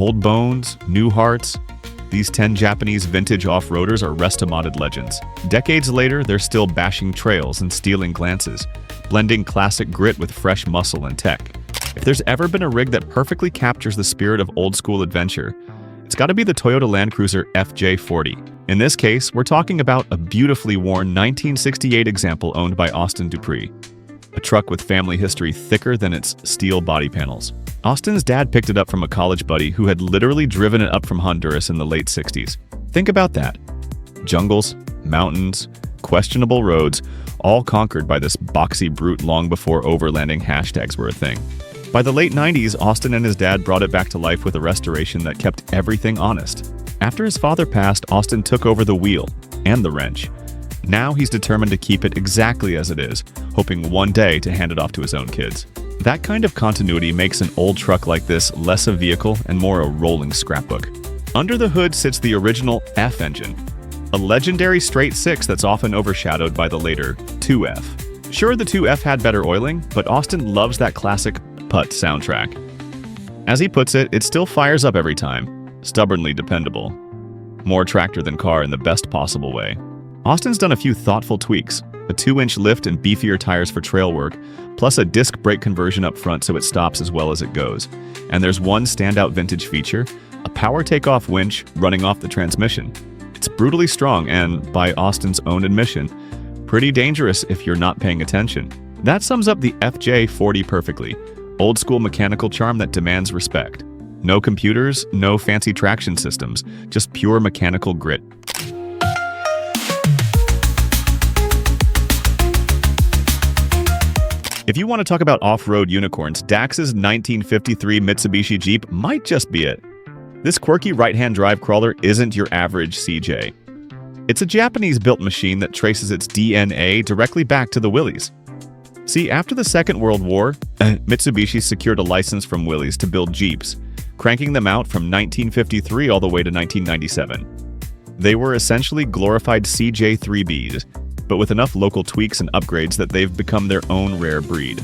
Old bones, new hearts. These 10 Japanese vintage off-roaders are restomodded legends. Decades later, they're still bashing trails and stealing glances, blending classic grit with fresh muscle and tech. If there's ever been a rig that perfectly captures the spirit of old-school adventure, it's got to be the Toyota Land Cruiser FJ40. In this case, we're talking about a beautifully worn 1968 example owned by Austin Dupree, a truck with family history thicker than its steel body panels. Austin's dad picked it up from a college buddy who had literally driven it up from Honduras in the late 60s. Think about that. Jungles, mountains, questionable roads, all conquered by this boxy brute long before overlanding hashtags were a thing. By the late 90s, Austin and his dad brought it back to life with a restoration that kept everything honest. After his father passed, Austin took over the wheel and the wrench. Now he's determined to keep it exactly as it is, hoping one day to hand it off to his own kids. That kind of continuity makes an old truck like this less a vehicle and more a rolling scrapbook. Under the hood sits the original F engine, a legendary straight six that's often overshadowed by the later 2F. Sure, the 2F had better oiling, but Austin loves that classic putt soundtrack. As he puts it, it still fires up every time, stubbornly dependable. More tractor than car in the best possible way. Austin's done a few thoughtful tweaks, a 2-inch lift and beefier tires for trail work, plus a disc brake conversion up front so it stops as well as it goes. And there's one standout vintage feature, a power takeoff winch running off the transmission. It's brutally strong and, by Austin's own admission, pretty dangerous if you're not paying attention. That sums up the FJ40 perfectly. Old school mechanical charm that demands respect. No computers, no fancy traction systems, just pure mechanical grit. If you want to talk about off-road unicorns, Dax's 1953 Mitsubishi Jeep might just be it. This quirky right-hand drive crawler isn't your average CJ. It's a Japanese-built machine that traces its DNA directly back to the Willys. See, after the Second World War, Mitsubishi secured a license from Willys to build Jeeps, cranking them out from 1953 all the way to 1997. They were essentially glorified CJ3Bs, but with enough local tweaks and upgrades that they've become their own rare breed.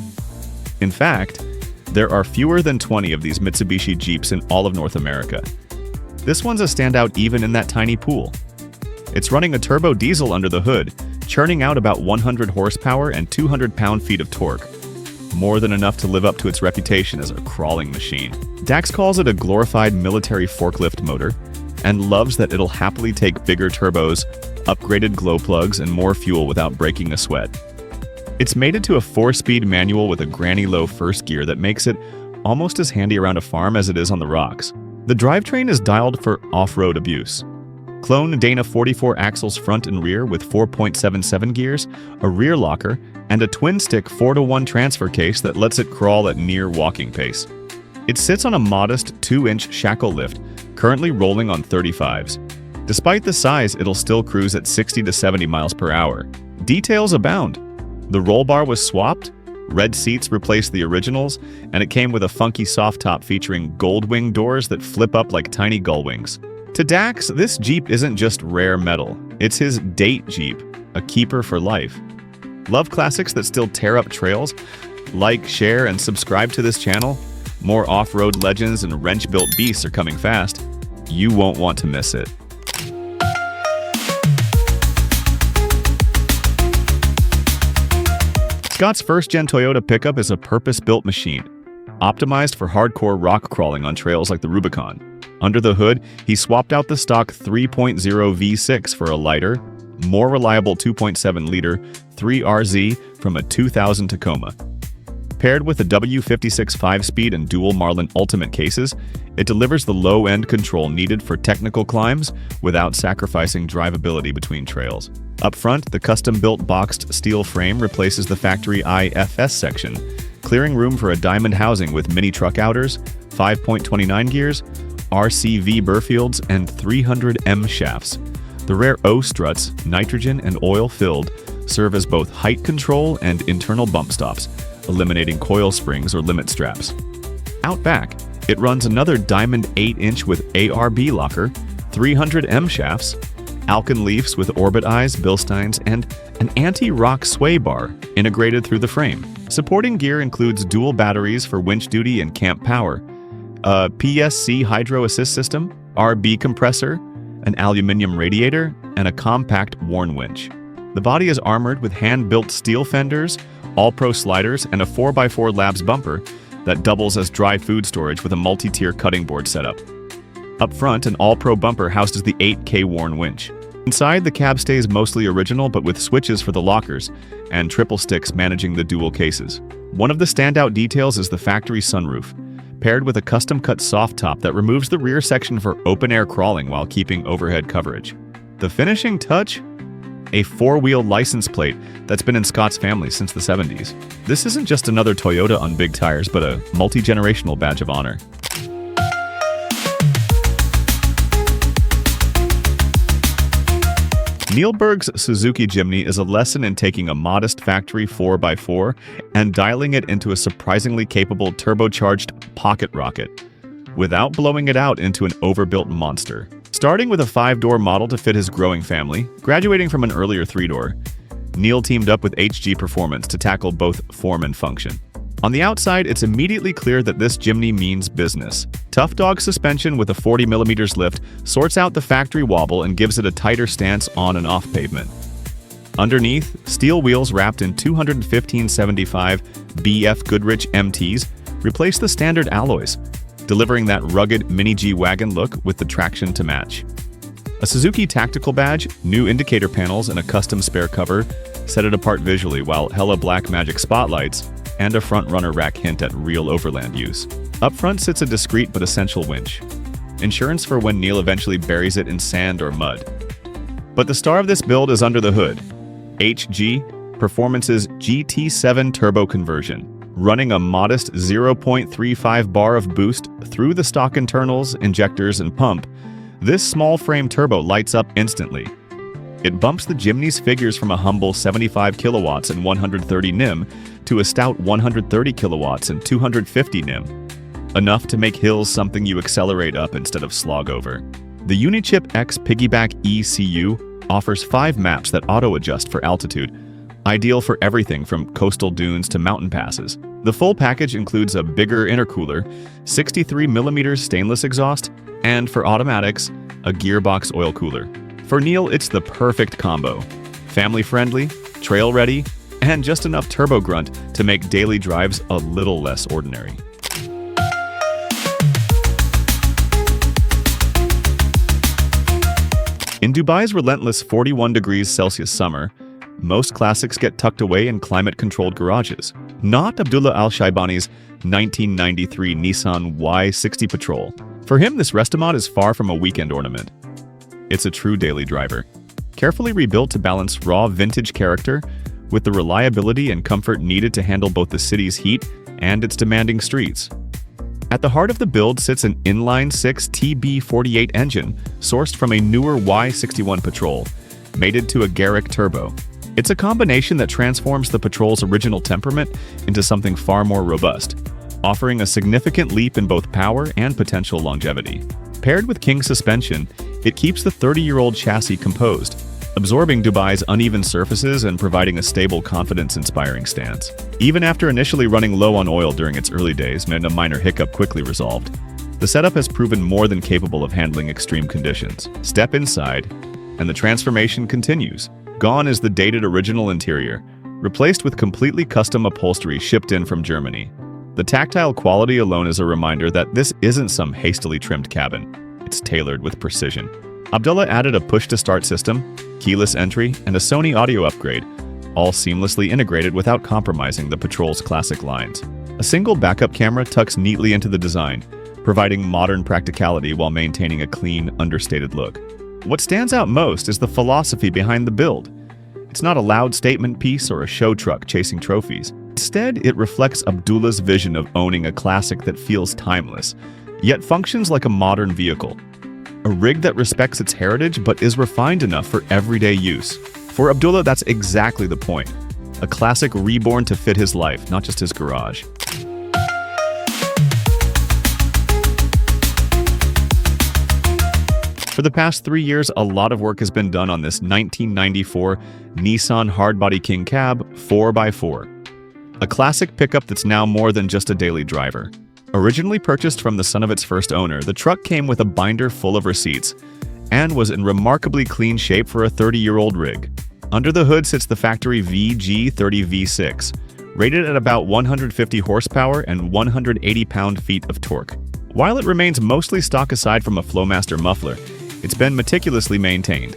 In fact, there are fewer than 20 of these Mitsubishi Jeeps in all of North America. This one's a standout even in that tiny pool. It's running a turbo diesel under the hood, churning out about 100 horsepower and 200 pound-feet of torque, more than enough to live up to its reputation as a crawling machine. Dax calls it a glorified military forklift motor, and loves that it'll happily take bigger turbos, upgraded glow plugs, and more fuel without breaking a sweat. It's mated to a 4-speed manual with a granny low first gear that makes it almost as handy around a farm as it is on the rocks. The drivetrain is dialed for off-road abuse. Clone Dana 44 axles front and rear with 4.77 gears, a rear locker, and a twin-stick 4-to-1 transfer case that lets it crawl at near walking pace. It sits on a modest 2-inch shackle lift, currently rolling on 35s. Despite the size, it'll still cruise at 60 to 70 miles per hour. Details abound. The roll bar was swapped, red seats replaced the originals, and it came with a funky soft top featuring gold wing doors that flip up like tiny gull wings. To Dax, this Jeep isn't just rare metal. It's his date Jeep, a keeper for life. Love classics that still tear up trails? Like, share, and subscribe to this channel. More off-road legends and wrench-built beasts are coming fast. You won't want to miss it. Scott's first-gen Toyota pickup is a purpose-built machine, optimized for hardcore rock crawling on trails like the Rubicon. Under the hood, he swapped out the stock 3.0 V6 for a lighter, more reliable 2.7-liter 3RZ from a 2000 Tacoma. Paired with the W56 5-speed and dual Marlin Ultimate cases, it delivers the low-end control needed for technical climbs without sacrificing drivability between trails. Up front, the custom-built boxed steel frame replaces the factory IFS section, clearing room for a diamond housing with mini truck outers, 5.29 gears, RCV Burfields, and 300M shafts. The rare O struts, nitrogen and oil-filled, serve as both height control and internal bump stops, eliminating coil springs or limit straps. Out back, it runs another diamond 8-inch with ARB locker, 300M shafts, Alken leafs with orbit eyes, Bilsteins, and an anti-rock sway bar integrated through the frame. Supporting gear includes dual batteries for winch duty and camp power, a PSC hydro assist system, RB compressor, an aluminum radiator, and a compact worn winch. The body is armored with hand-built steel fenders, all-pro sliders, and a 4x4 Labs bumper that doubles as dry food storage with a multi-tier cutting board setup. Up front, an all-pro bumper houses the 8K worn winch. Inside, the cab stays mostly original but with switches for the lockers and triple sticks managing the dual cases. One of the standout details is the factory sunroof, paired with a custom-cut soft top that removes the rear section for open-air crawling while keeping overhead coverage. The finishing touch? A four-wheel license plate that's been in Scott's family since the 70s. This isn't just another Toyota on big tires, but a multi-generational badge of honor. Neil Berg's Suzuki Jimny is a lesson in taking a modest factory 4x4 and dialing it into a surprisingly capable turbocharged pocket rocket, without blowing it out into an overbuilt monster. Starting with a 5-door model to fit his growing family, graduating from an earlier 3-door, Neil teamed up with HG Performance to tackle both form and function. On the outside, it's immediately clear that this Jimny means business. Tough dog suspension with a 40mm lift sorts out the factory wobble and gives it a tighter stance on and off pavement. Underneath, steel wheels wrapped in 215/75 BF Goodrich MTs replace the standard alloys, delivering that rugged Mini G-Wagon look with the traction to match. A Suzuki tactical badge, new indicator panels, and a custom spare cover set it apart visually, while hella black magic spotlights and a front runner rack hint at real overland use. Up front sits a discreet but essential winch, insurance for when Neil eventually buries it in sand or mud. But the star of this build is under the hood. HG Performance's GT7 turbo conversion, running a modest 0.35 bar of boost through the stock internals, injectors, and pump. This small-frame turbo lights up instantly. It bumps the Jimny's figures from a humble 75 kilowatts and 130 Nim to a stout 130 kilowatts and 250 Nim, enough to make hills something you accelerate up instead of slog over. The Unichip X Piggyback ECU offers 5 maps that auto-adjust for altitude, ideal for everything from coastal dunes to mountain passes. The full package includes a bigger intercooler, 63mm stainless exhaust, and for automatics, a gearbox oil cooler. For Neil, it's the perfect combo. Family-friendly, trail-ready, and just enough turbo grunt to make daily drives a little less ordinary. In Dubai's relentless 41 degrees Celsius summer, most classics get tucked away in climate-controlled garages. Not Abdullah Al-Shaibani's 1993 Nissan Y60 Patrol. For him, this Restamod is far from a weekend ornament. It's a true daily driver, carefully rebuilt to balance raw vintage character with the reliability and comfort needed to handle both the city's heat and its demanding streets. At the heart of the build sits an inline-6 TB48 engine sourced from a newer Y61 Patrol, mated to a Garrick turbo. It's a combination that transforms the Patrol's original temperament into something far more robust, offering a significant leap in both power and potential longevity. Paired with King suspension, it keeps the 30-year-old chassis composed, absorbing Dubai's uneven surfaces and providing a stable, confidence-inspiring stance. Even after initially running low on oil during its early days and a minor hiccup quickly resolved, the setup has proven more than capable of handling extreme conditions. Step inside, and the transformation continues. Gone is the dated original interior, replaced with completely custom upholstery shipped in from Germany. The tactile quality alone is a reminder that this isn't some hastily trimmed cabin. It's tailored with precision. Abdullah added a push-to-start system, keyless entry, and a Sony audio upgrade, all seamlessly integrated without compromising the Patrol's classic lines. A single backup camera tucks neatly into the design, providing modern practicality while maintaining a clean, understated look. What stands out most is the philosophy behind the build. It's not a loud statement piece or a show truck chasing trophies. Instead, it reflects Abdullah's vision of owning a classic that feels timeless, yet functions like a modern vehicle. A rig that respects its heritage but is refined enough for everyday use. For Abdullah, that's exactly the point. A classic reborn to fit his life, not just his garage. For the past 3 years, a lot of work has been done on this 1994 Nissan Hardbody King Cab 4x4. A classic pickup that's now more than just a daily driver. Originally purchased from the son of its first owner, the truck came with a binder full of receipts and was in remarkably clean shape for a 30-year-old rig. Under the hood sits the factory VG30V6, rated at about 150 horsepower and 180 pound-feet of torque. While it remains mostly stock aside from a Flowmaster muffler, it's been meticulously maintained.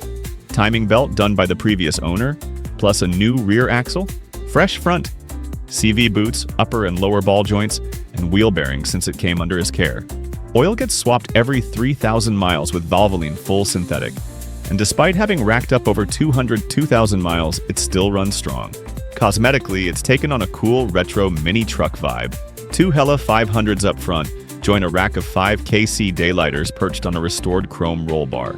Timing belt done by the previous owner, plus a new rear axle, fresh front, CV boots, upper and lower ball joints, and wheel bearings since it came under his care. Oil gets swapped every 3,000 miles with Valvoline full synthetic, and despite having racked up over 202,000 miles, it still runs strong. Cosmetically, it's taken on a cool retro mini truck vibe. Two Hella 500s up front join a rack of 5 KC daylighters perched on a restored chrome roll bar.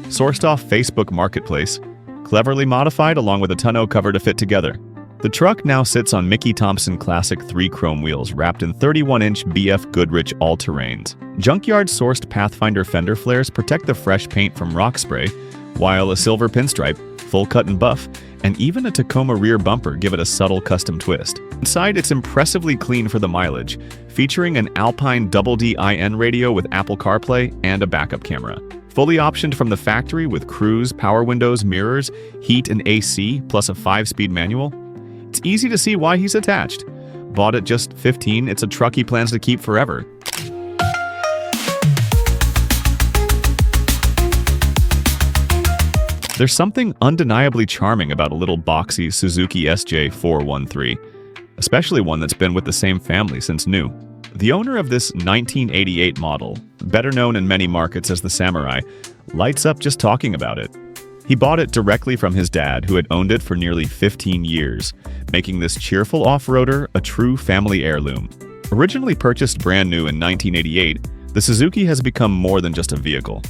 Sourced off Facebook Marketplace, cleverly modified along with a tonneau cover to fit together. The truck now sits on Mickey Thompson Classic 3 chrome wheels wrapped in 31-inch BF Goodrich all-terrains. Junkyard-sourced Pathfinder fender flares protect the fresh paint from rock spray, while a silver pinstripe, full cut and buff, and even a Tacoma rear bumper give it a subtle custom twist. Inside, it's impressively clean for the mileage, featuring an Alpine Double D-IN radio with Apple CarPlay and a backup camera. Fully optioned from the factory with cruise, power windows, mirrors, heat and AC, plus a 5-speed manual. It's easy to see why he's attached. Bought at just $15, it's a truck he plans to keep forever. There's something undeniably charming about a little boxy Suzuki SJ413, especially one that's been with the same family since new. The owner of this 1988 model, better known in many markets as the Samurai, lights up just talking about it. He bought it directly from his dad, who had owned it for nearly 15 years, making this cheerful off-roader a true family heirloom. Originally purchased brand new in 1988, the Suzuki has become more than just a vehicle.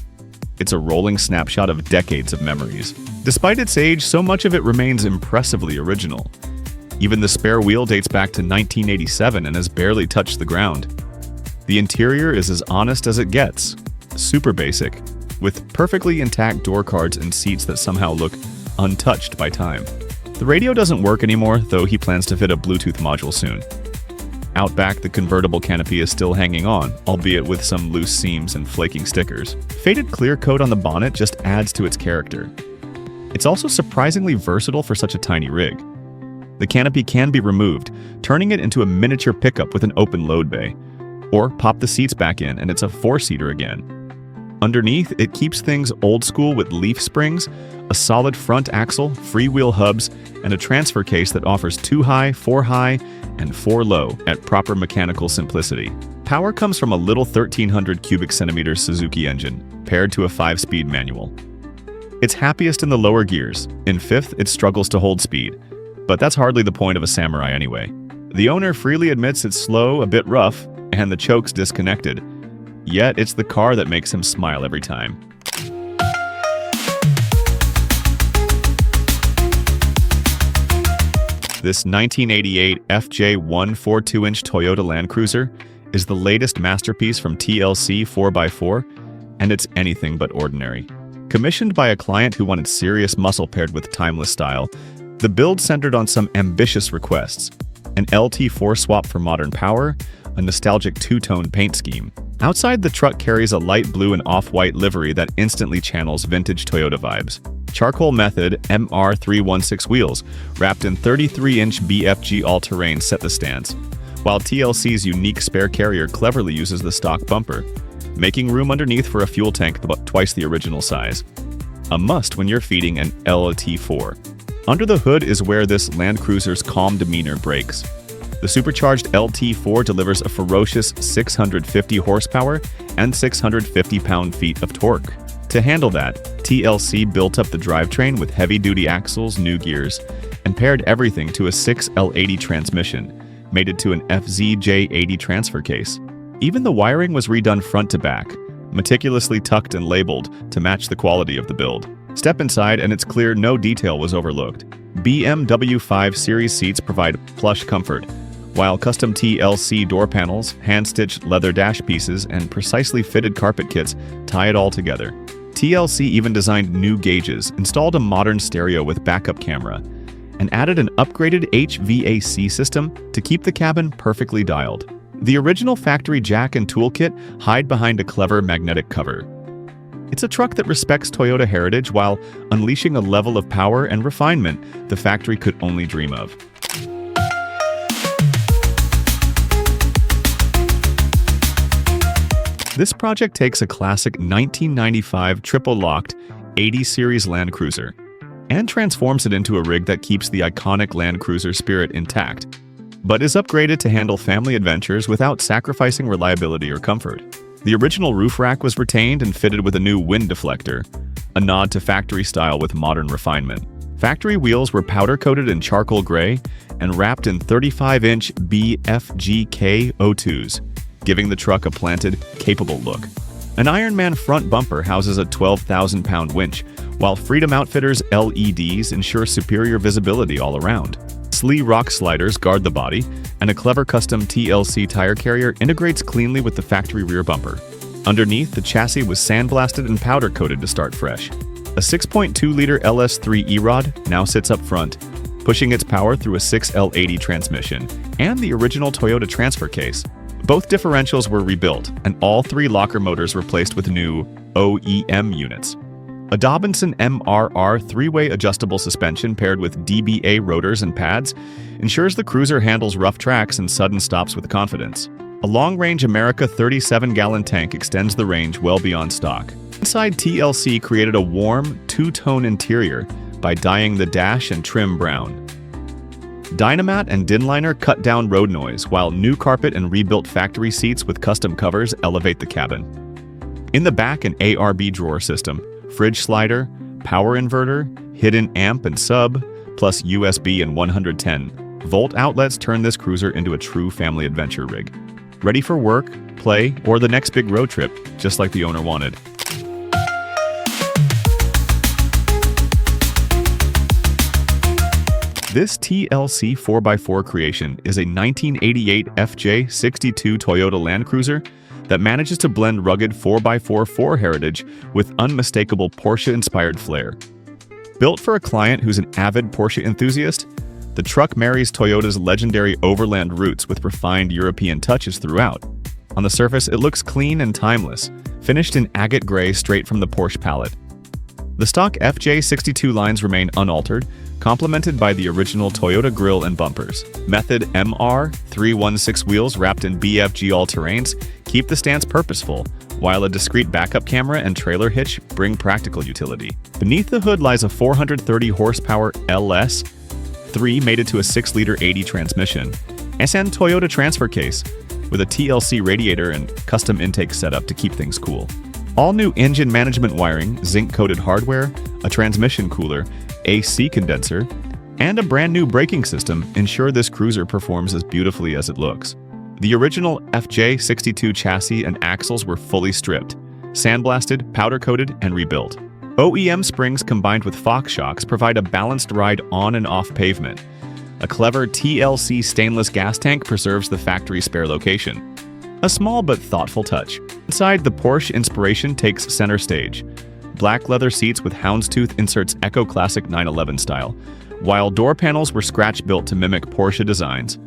It's a rolling snapshot of decades of memories. Despite its age, so much of it remains impressively original. Even the spare wheel dates back to 1987 and has barely touched the ground. The interior is as honest as it gets, super basic, with perfectly intact door cards and seats that somehow look untouched by time. The radio doesn't work anymore, though he plans to fit a Bluetooth module soon. Out back, the convertible canopy is still hanging on, albeit with some loose seams and flaking stickers. Faded clear coat on the bonnet just adds to its character. It's also surprisingly versatile for such a tiny rig. The canopy can be removed, turning it into a miniature pickup with an open load bay. Or pop the seats back in and it's a 4-seater again. Underneath, it keeps things old school with leaf springs, a solid front axle, freewheel hubs, and a transfer case that offers 2 high, 4 high, and 4 low at proper mechanical simplicity. Power comes from a little 1,300 cubic centimeters Suzuki engine, paired to a 5-speed manual. It's happiest in the lower gears. In 5th, it struggles to hold speed. But that's hardly the point of a Samurai anyway. The owner freely admits it's slow, a bit rough, and the choke's disconnected. Yet it's the car that makes him smile every time. This 1988 FJ142-inch Toyota Land Cruiser is the latest masterpiece from TLC 4x4, and it's anything but ordinary. Commissioned by a client who wanted serious muscle paired with timeless style, the build centered on some ambitious requests: an LT4 swap for modern power, a nostalgic two-tone paint scheme. Outside, the truck carries a light blue and off-white livery that instantly channels vintage Toyota vibes. Charcoal Method MR316 wheels, wrapped in 33-inch BFG all-terrain, set the stance, while TLC's unique spare carrier cleverly uses the stock bumper, making room underneath for a fuel tank about twice the original size. A must when you're feeding an LT4. Under the hood is where this Land Cruiser's calm demeanor breaks. The supercharged LT4 delivers a ferocious 650 horsepower and 650 pound-feet of torque. To handle that, TLC built up the drivetrain with heavy-duty axles, new gears, and paired everything to a 6L80 transmission, mated to an FZJ80 transfer case. Even the wiring was redone front to back, meticulously tucked and labeled to match the quality of the build. Step inside and it's clear no detail was overlooked. BMW 5 Series seats provide plush comfort, while custom TLC door panels, hand-stitched leather dash pieces, and precisely fitted carpet kits tie it all together. TLC even designed new gauges, installed a modern stereo with backup camera, and added an upgraded HVAC system to keep the cabin perfectly dialed. The original factory jack and toolkit hide behind a clever magnetic cover. It's a truck that respects Toyota heritage while unleashing a level of power and refinement the factory could only dream of. This project takes a classic 1995 triple-locked 80 Series Land Cruiser and transforms it into a rig that keeps the iconic Land Cruiser spirit intact, but is upgraded to handle family adventures without sacrificing reliability or comfort. The original roof rack was retained and fitted with a new wind deflector, a nod to factory style with modern refinement. Factory wheels were powder-coated in charcoal gray and wrapped in 35-inch FJK02s, giving the truck a planted, capable look. An Ironman front bumper houses a 12,000-pound winch, while Freedom Outfitters LEDs ensure superior visibility all around. Slee rock sliders guard the body, and a clever custom TLC tire carrier integrates cleanly with the factory rear bumper. Underneath, the chassis was sandblasted and powder-coated to start fresh. A 6.2-liter LS3 E-Rod now sits up front, pushing its power through a 6L80 transmission and the original Toyota transfer case. Both differentials were rebuilt, and all three locker motors replaced with new OEM units. A Dobinson MRR 3-way adjustable suspension paired with DBA rotors and pads ensures the cruiser handles rough tracks and sudden stops with confidence. A long-range America 37-gallon tank extends the range well beyond stock. Inside, TLC created a warm, two-tone interior by dyeing the dash and trim brown. Dynamat and Dinliner cut down road noise, while new carpet and rebuilt factory seats with custom covers elevate the cabin. In the back, an ARB drawer system, fridge slider, power inverter, hidden amp and sub, plus USB and 110-volt outlets turn this cruiser into a true family adventure rig. Ready for work, play, or the next big road trip, just like the owner wanted. This TLC 4x4 creation is a 1988 FJ62 Toyota Land Cruiser that manages to blend rugged 4x4 heritage with unmistakable Porsche-inspired flair. Built for a client who's an avid Porsche enthusiast, the truck marries Toyota's legendary overland roots with refined European touches throughout. On the surface, it looks clean and timeless, finished in agate gray straight from the Porsche palette. The stock FJ62 lines remain unaltered, complemented by the original Toyota grille and bumpers. Method MR 316 wheels wrapped in BFG all-terrains keep the stance purposeful, while a discrete backup camera and trailer hitch bring practical utility. Beneath the hood lies a 430-horsepower LS3 mated to a 6-liter 80 transmission, and Toyota transfer case, with a TLC radiator and custom intake setup to keep things cool. All new engine management wiring, zinc-coated hardware, a transmission cooler, AC condenser, and a brand new braking system ensure this cruiser performs as beautifully as it looks. The original FJ62 chassis and axles were fully stripped, sandblasted, powder-coated, and rebuilt. OEM springs combined with Fox shocks provide a balanced ride on and off pavement. A clever TLC stainless gas tank preserves the factory spare location. A small but thoughtful touch. Inside, the Porsche inspiration takes center stage. Black leather seats with houndstooth inserts echo classic 911 style, while door panels were scratch-built to mimic Porsche designs.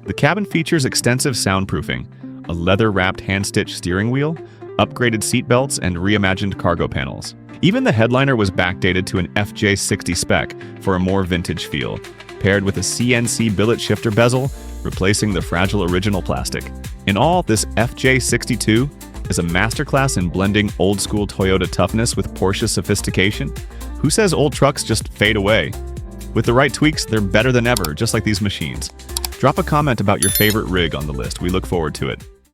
The cabin features extensive soundproofing, a leather-wrapped hand-stitched steering wheel, upgraded seatbelts, and reimagined cargo panels. Even the headliner was backdated to an FJ60 spec for a more vintage feel, paired with a CNC billet shifter bezel, replacing the fragile original plastic. In all, this FJ62 is a masterclass in blending old-school Toyota toughness with Porsche sophistication. Who says old trucks just fade away? With the right tweaks, they're better than ever, just like these machines. Drop a comment about your favorite rig on the list. We look forward to it.